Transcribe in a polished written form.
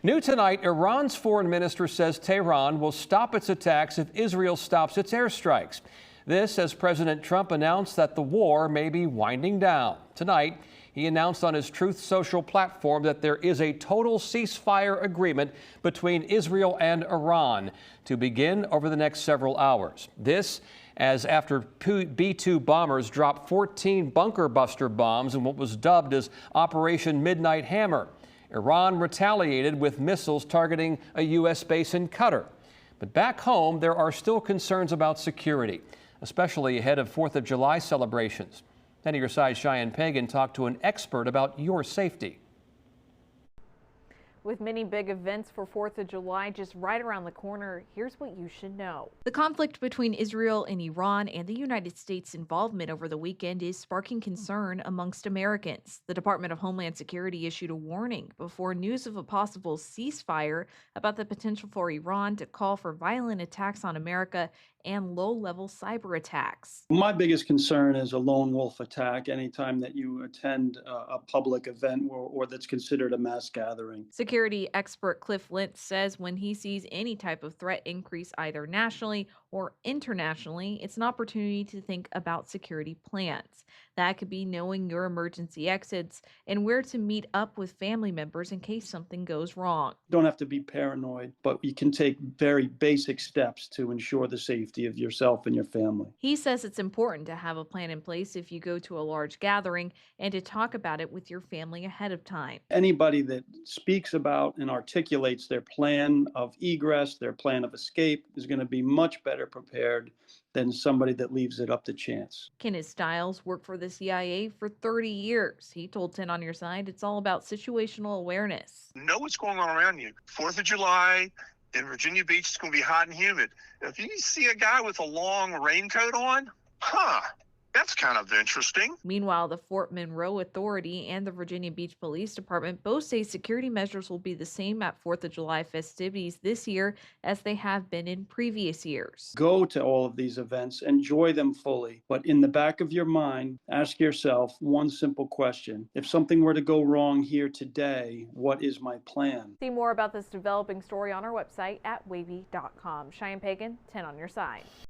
New tonight, Iran's foreign minister says Tehran will stop its attacks if Israel stops its airstrikes. This as President Trump announced that the war may be winding down. Tonight, he announced on his Truth Social platform that there is a total ceasefire agreement between Israel and Iran to begin over the next several hours. This as after B-2 bombers dropped 14 bunker buster bombs in what was dubbed as Operation Midnight Hammer. Iran retaliated with missiles targeting a U.S. base in Qatar. But back home, there are still concerns about security, especially ahead of 4th of July celebrations. 10 on your side, Cheyenne Pagan talked to an expert about your safety. With many big events for 4th of July just right around the corner, here's what you should know. The conflict between Israel and Iran and the United States' involvement over the weekend is sparking concern amongst Americans. The Department of Homeland Security issued a warning before news of a possible ceasefire about the potential for Iran to call for violent attacks on America and low-level cyber attacks. My biggest concern is a lone wolf attack anytime that you attend a public event or that's considered a mass gathering. Security expert Cliff Lentz says when he sees any type of threat increase either nationally or internationally, it's an opportunity to think about security plans. That could be knowing your emergency exits and where to meet up with family members in case something goes wrong. You don't have to be paranoid, but you can take very basic steps to ensure the safety of yourself and your family. He says it's important to have a plan in place if you go to a large gathering and to talk about it with your family ahead of time. Anybody that speaks about and articulates their plan of egress, their plan of escape, is going to be much better prepared than somebody that leaves it up to chance. Kenneth Stiles worked for the CIA for 30 years. He told 10 on your side it's all about situational awareness. Know what's going on around you. 4th of July in Virginia Beach, it's going to be hot and humid. If you see a guy with a long raincoat on, that's kind of interesting. Meanwhile, the Fort Monroe Authority and the Virginia Beach Police Department both say security measures will be the same at 4th of July festivities this year as they have been in previous years. Go to all of these events, enjoy them fully, but in the back of your mind, ask yourself one simple question. If something were to go wrong here today, what is my plan? See more about this developing story on our website at wavy.com. Cheyenne Pagan, 10 on your side.